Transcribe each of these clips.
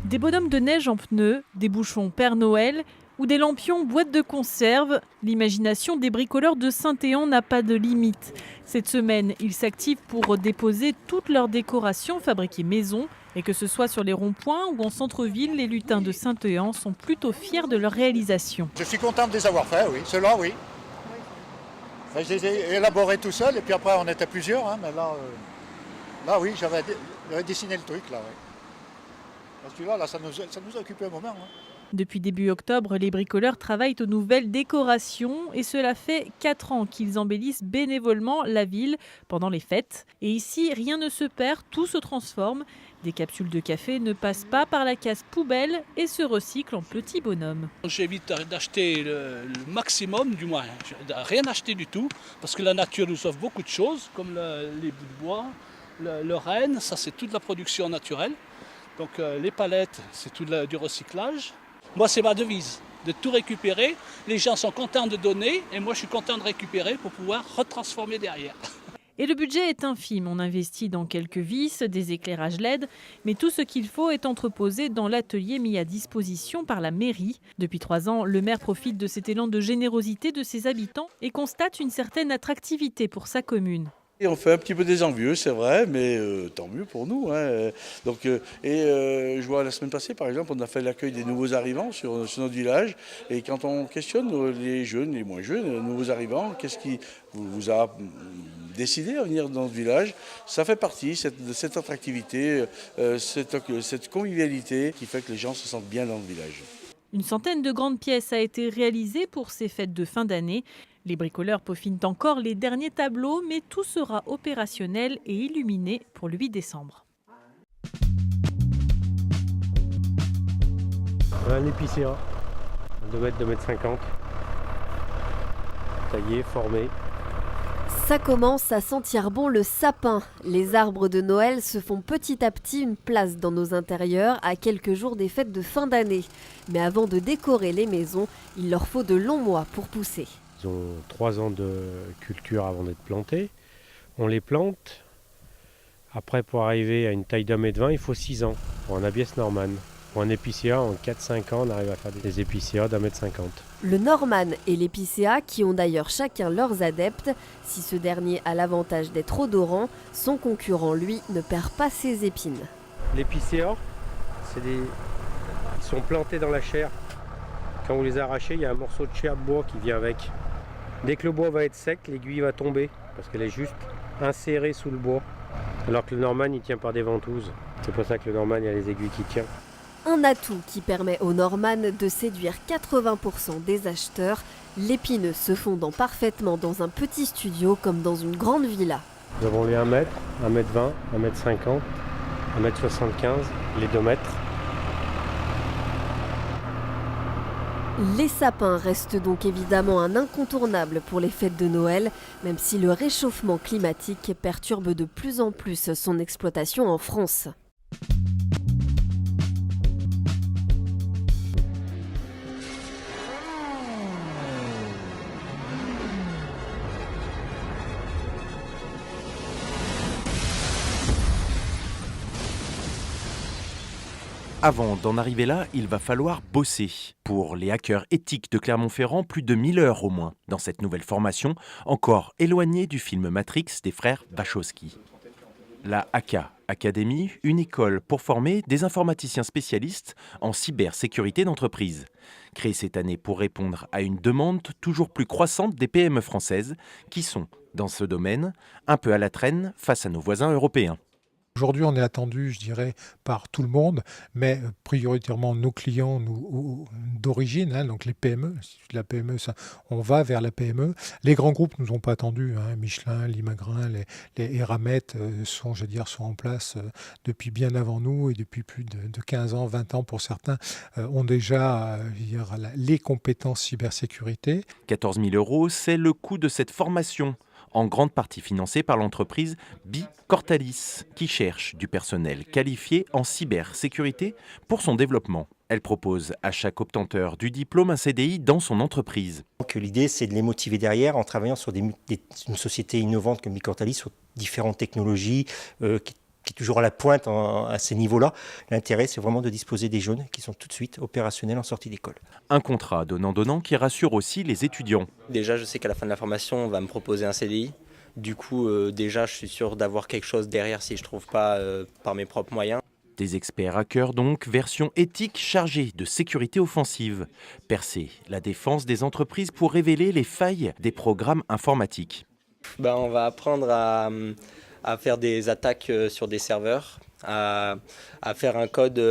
Des bonhommes de neige en pneus, des bouchons Père Noël ou des lampions boîte de conserve, l'imagination des bricoleurs de Saint-Éan n'a pas de limite. Cette semaine, ils s'activent pour déposer toutes leurs décorations fabriquées maison. Et que ce soit sur les ronds-points ou en centre-ville, les lutins de Saint-Éan sont plutôt fiers de leur réalisation. Je suis content de les avoir faits, oui. Ceux-là, oui. Enfin, je les ai élaborés tout seul et puis après on était plusieurs. Hein, mais là oui, j'avais dessiné le truc. Là, oui. Parce que là ça nous a occupé un moment. Hein. Depuis début octobre, les bricoleurs travaillent aux nouvelles décorations et cela fait 4 ans qu'ils embellissent bénévolement la ville pendant les fêtes. Et ici, rien ne se perd, tout se transforme. Des capsules de café ne passent pas par la case poubelle et se recyclent en petits bonhommes. J'évite d'acheter le maximum, du moins rien acheter du tout, parce que la nature nous offre beaucoup de choses, comme les bouts de bois, le renne, ça c'est toute la production naturelle. Donc les palettes, c'est tout du recyclage. Moi, c'est ma devise, de tout récupérer. Les gens sont contents de donner et moi, je suis content de récupérer pour pouvoir retransformer derrière. Et le budget est infime. On investit dans quelques vis, des éclairages LED, mais tout ce qu'il faut est entreposé dans l'atelier mis à disposition par la mairie. Depuis 3 ans, le maire profite de cet élan de générosité de ses habitants et constate une certaine attractivité pour sa commune. Et on fait un petit peu des envieux, c'est vrai, mais tant mieux pour nous. Hein. Donc, je vois la semaine passée, par exemple, on a fait l'accueil des nouveaux arrivants sur notre village. Et quand on questionne les jeunes, les moins jeunes, les nouveaux arrivants, qu'est-ce qui vous a décidé à venir dans ce village? Ça fait partie de cette attractivité, cette convivialité qui fait que les gens se sentent bien dans le village. Une centaine de grandes pièces a été réalisée pour ces fêtes de fin d'année. Les bricoleurs peaufinent encore les derniers tableaux, mais tout sera opérationnel et illuminé pour le 8 décembre. Un épicéa, 2 mètres, 2,50 m, taillé, formé. Ça commence à sentir bon le sapin. Les arbres de Noël se font petit à petit une place dans nos intérieurs à quelques jours des fêtes de fin d'année. Mais avant de décorer les maisons, il leur faut de longs mois pour pousser. Ils ont 3 ans de culture avant d'être plantés. On les plante. Après, pour arriver à une taille d'1,20 m, il faut 6 ans pour un Abies Norman. Pour un épicéa, en 4-5 ans, on arrive à faire des épicéas d'1,50 m. Le Norman et l'épicéa, qui ont d'ailleurs chacun leurs adeptes, si ce dernier a l'avantage d'être odorant, son concurrent, lui, ne perd pas ses épines. L'épicéa, ils sont plantés dans la chair. Quand vous les arrachez, il y a un morceau de chair de bois qui vient avec. Dès que le bois va être sec, l'aiguille va tomber, parce qu'elle est juste insérée sous le bois. Alors que le Norman, il tient par des ventouses. C'est pour ça que le Norman, il y a les aiguilles qui tiennent. Un atout qui permet au Norman de séduire 80% des acheteurs, l'épineux se fondant parfaitement dans un petit studio comme dans une grande villa. Nous avons les 1 m, 1,20 m, 1,50 m, 1,75 m, les 2 mètres. Les sapins restent donc évidemment un incontournable pour les fêtes de Noël, même si le réchauffement climatique perturbe de plus en plus son exploitation en France. Avant d'en arriver là, il va falloir bosser. Pour les hackers éthiques de Clermont-Ferrand, plus de 1000 heures au moins dans cette nouvelle formation, encore éloignée du film Matrix des frères Wachowski. La AK Academy, une école pour former des informaticiens spécialistes en cybersécurité d'entreprise. Créée cette année pour répondre à une demande toujours plus croissante des PME françaises qui sont, dans ce domaine, un peu à la traîne face à nos voisins européens. Aujourd'hui, on est attendu, je dirais, par tout le monde, mais prioritairement nos clients d'origine, hein, donc les PME. La PME, ça, on va vers la PME. Les grands groupes nous ont pas attendus. Hein, Michelin, Limagrain, les Eramet sont en place depuis bien avant nous et depuis plus de 15 ans, 20 ans pour certains, ont déjà les compétences cybersécurité. 14 000 €, c'est le coût de cette formation, en grande partie financée par l'entreprise Bicortalis, qui cherche du personnel qualifié en cybersécurité pour son développement. Elle propose à chaque obtenteur du diplôme un CDI dans son entreprise. Donc, l'idée, c'est de les motiver derrière en travaillant sur une société innovante comme Bicortalis, sur différentes technologies qui est toujours à la pointe à ces niveaux-là. L'intérêt, c'est vraiment de disposer des jeunes qui sont tout de suite opérationnels en sortie d'école. Un contrat donnant-donnant qui rassure aussi les étudiants. Déjà, je sais qu'à la fin de la formation, on va me proposer un CDI. Du coup, déjà, je suis sûr d'avoir quelque chose derrière si je ne trouve pas par mes propres moyens. Des experts hackers donc, version éthique chargée de sécurité offensive. Percer la défense des entreprises pour révéler les failles des programmes informatiques. On va apprendre à faire des attaques sur des serveurs, à faire un code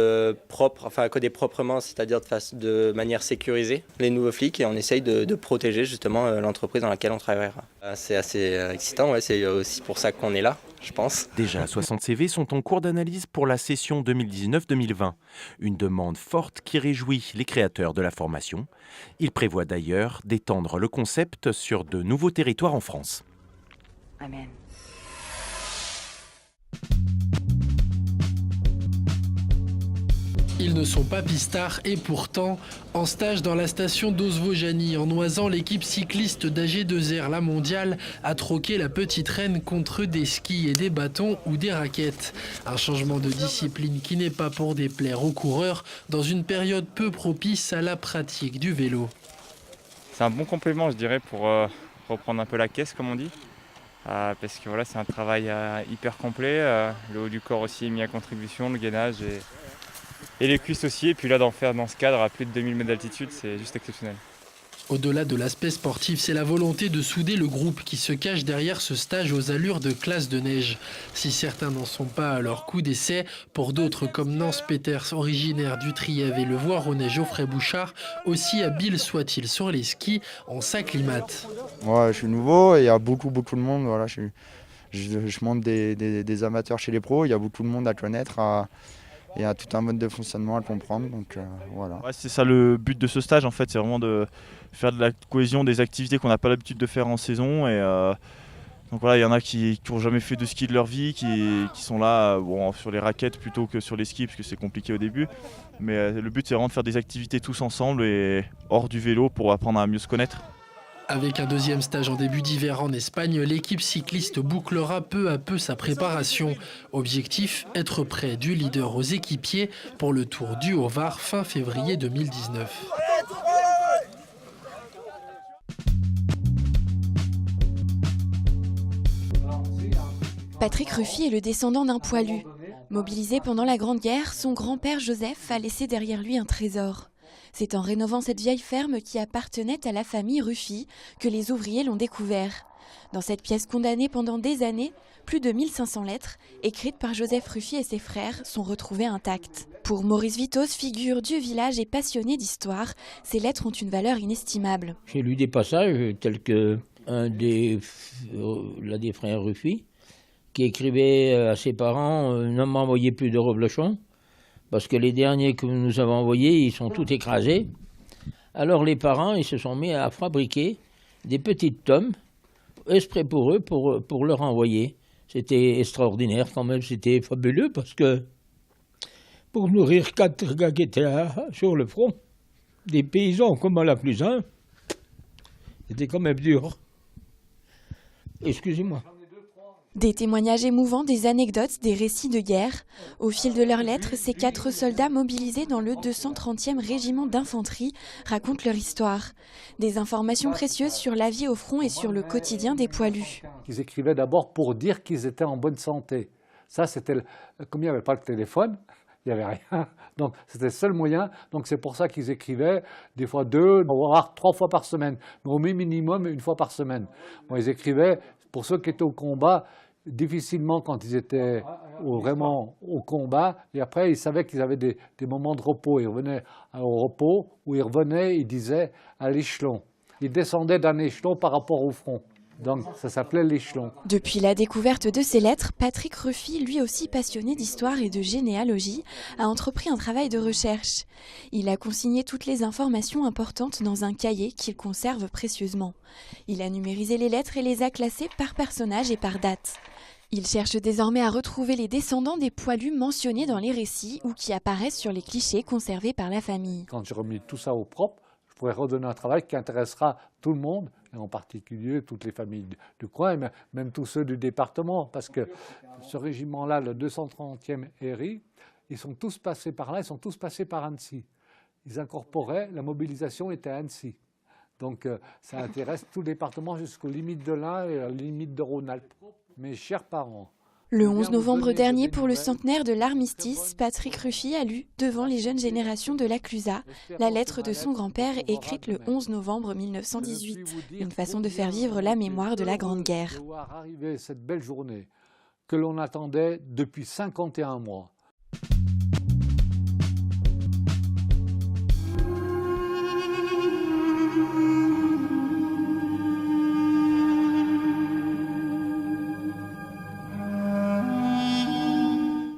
propre, enfin à coder proprement, c'est-à-dire de manière sécurisée les nouveaux flics, et on essaye de protéger justement l'entreprise dans laquelle on travaillera. C'est assez excitant, ouais, c'est aussi pour ça qu'on est là, je pense. Déjà 60 CV sont en cours d'analyse pour la session 2019-2020. Une demande forte qui réjouit les créateurs de la formation. Ils prévoient d'ailleurs d'étendre le concept sur de nouveaux territoires en France. Amen. Ils ne sont pas pistards et pourtant, en stage dans la station d'Osvojany, en Noisant, l'équipe cycliste d'AG2R La Mondiale a troqué la petite reine contre des skis et des bâtons ou des raquettes. Un changement de discipline qui n'est pas pour déplaire aux coureurs dans une période peu propice à la pratique du vélo. C'est un bon complément, je dirais, pour reprendre un peu la caisse, comme on dit. Parce que voilà, c'est un travail hyper complet. Le haut du corps aussi est mis à contribution, le gainage et les cuisses aussi. Et puis là, d'en faire dans ce cadre à plus de 2000 mètres d'altitude, c'est juste exceptionnel. Au-delà de l'aspect sportif, c'est la volonté de souder le groupe qui se cache derrière ce stage aux allures de classe de neige. Si certains n'en sont pas à leur coup d'essai, pour d'autres comme Nance Peters, originaire du Trièves, et le Voironnais Geoffrey Bouchard, aussi habile soit-il sur les skis, on s'acclimate. Ouais, je suis nouveau et il y a beaucoup de monde. Voilà, je monte des amateurs chez les pros, il y a beaucoup de monde à connaître. Il y a tout un mode de fonctionnement à comprendre, donc voilà. Ouais, c'est ça le but de ce stage en fait, c'est vraiment de faire de la cohésion des activités qu'on n'a pas l'habitude de faire en saison. Et donc voilà, il y en a qui n'ont jamais fait de ski de leur vie, qui sont là sur les raquettes plutôt que sur les skis parce que c'est compliqué au début. Mais le but c'est vraiment de faire des activités tous ensemble et hors du vélo pour apprendre à mieux se connaître. Avec un deuxième stage en début d'hiver en Espagne, l'équipe cycliste bouclera peu à peu sa préparation. Objectif, être près du leader aux équipiers pour le Tour du Haut-Var fin février 2019. Patrick Ruffy est le descendant d'un poilu. Mobilisé pendant la Grande Guerre, son grand-père Joseph a laissé derrière lui un trésor. C'est en rénovant cette vieille ferme qui appartenait à la famille Ruffy que les ouvriers l'ont découvert. Dans cette pièce condamnée pendant des années, plus de 1500 lettres, écrites par Joseph Ruffy et ses frères, sont retrouvées intactes. Pour Maurice Vitos, figure du village et passionné d'histoire, ces lettres ont une valeur inestimable. J'ai lu des passages tels que l'un des frères Ruffy, qui écrivait à ses parents « Ne m'envoyez plus de reblochons ». Parce que les derniers que nous avons envoyés, ils sont tous écrasés. Alors les parents, ils se sont mis à fabriquer des petites tomes, exprès pour eux, pour leur envoyer. C'était extraordinaire quand même, c'était fabuleux parce que pour nourrir 4 gars qui étaient là, sur le front, des paysans comme à la plus un, c'était quand même dur. Excusez-moi. Des témoignages émouvants, des anecdotes, des récits de guerre. Au fil de leurs lettres, ces 4 soldats mobilisés dans le 230e régiment d'infanterie racontent leur histoire. Des informations précieuses sur la vie au front et sur le quotidien des poilus. Ils écrivaient d'abord pour dire qu'ils étaient en bonne santé. Ça, c'était comme il n'y avait pas de téléphone, il n'y avait rien. Donc, c'était le seul moyen. Donc, c'est pour ça qu'ils écrivaient des fois 2, voire 3 fois par semaine. Mais au minimum, 1 fois par semaine. Bon, ils écrivaient pour ceux qui étaient au combat, difficilement quand ils étaient vraiment au combat. Et après, ils savaient qu'ils avaient des moments de repos. Ils revenaient au repos, où ils revenaient, ils disaient, à l'échelon. Ils descendaient d'un échelon par rapport au front. Donc, ça s'appelait l'échelon. Depuis la découverte de ces lettres, Patrick Ruffy, lui aussi passionné d'histoire et de généalogie, a entrepris un travail de recherche. Il a consigné toutes les informations importantes dans un cahier qu'il conserve précieusement. Il a numérisé les lettres et les a classées par personnage et par date. Il cherche désormais à retrouver les descendants des poilus mentionnés dans les récits ou qui apparaissent sur les clichés conservés par la famille. Quand j'ai remis tout ça au propre, je pourrait redonner un travail qui intéressera tout le monde, et en particulier toutes les familles du coin, et même tous ceux du département, parce que ce régiment-là, le 230e ERI, ils sont tous passés par là, ils sont tous passés par Annecy. Ils incorporaient, la mobilisation était à Annecy. Donc ça intéresse tout le département jusqu'aux limites de l'Ain et aux limites de Rhône-Alpes. Mes chers parents. Le 11 novembre dernier, pour le centenaire de l'armistice, Patrick Ruffy a lu, devant les jeunes générations de la Clusaz, la lettre de son grand-père écrite le 11 novembre 1918. Une façon de faire vivre la mémoire de la Grande Guerre. De voir arriver cette belle journée que l'on attendait depuis 51 mois.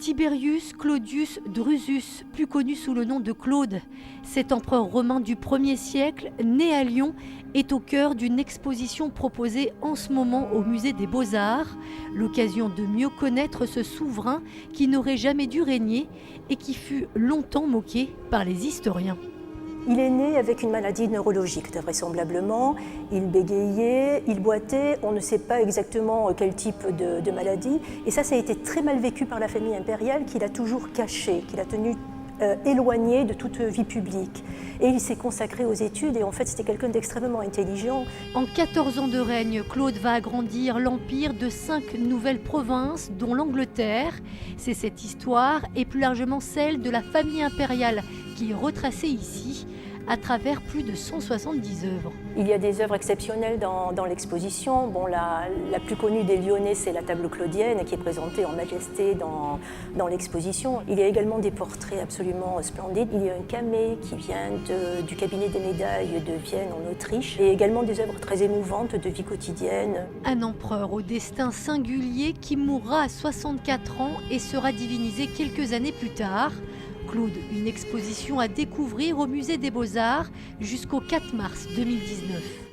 Tiberius Claudius Drusus, plus connu sous le nom de Claude, cet empereur romain du 1er siècle, né à Lyon, est au cœur d'une exposition proposée en ce moment au Musée des Beaux-Arts, l'occasion de mieux connaître ce souverain qui n'aurait jamais dû régner et qui fut longtemps moqué par les historiens. Il est né avec une maladie neurologique, vraisemblablement. Il bégayait, il boitait, on ne sait pas exactement quel type de maladie. Et ça a été très mal vécu par la famille impériale qui l'a toujours caché, qui l'a tenu éloigné de toute vie publique. Et il s'est consacré aux études et en fait c'était quelqu'un d'extrêmement intelligent. En 14 ans de règne, Claude va agrandir l'empire de 5 nouvelles provinces, dont l'Angleterre. C'est cette histoire et plus largement celle de la famille impériale qui est retracée ici, à travers plus de 170 œuvres. Il y a des œuvres exceptionnelles dans l'exposition. Bon, la plus connue des Lyonnais, c'est la table claudienne qui est présentée en majesté dans l'exposition. Il y a également des portraits absolument splendides. Il y a un camée qui vient du cabinet des médailles de Vienne en Autriche et également des œuvres très émouvantes de vie quotidienne. Un empereur au destin singulier qui mourra à 64 ans et sera divinisé quelques années plus tard. Claude, une exposition à découvrir au Musée des Beaux-Arts jusqu'au 4 mars 2019.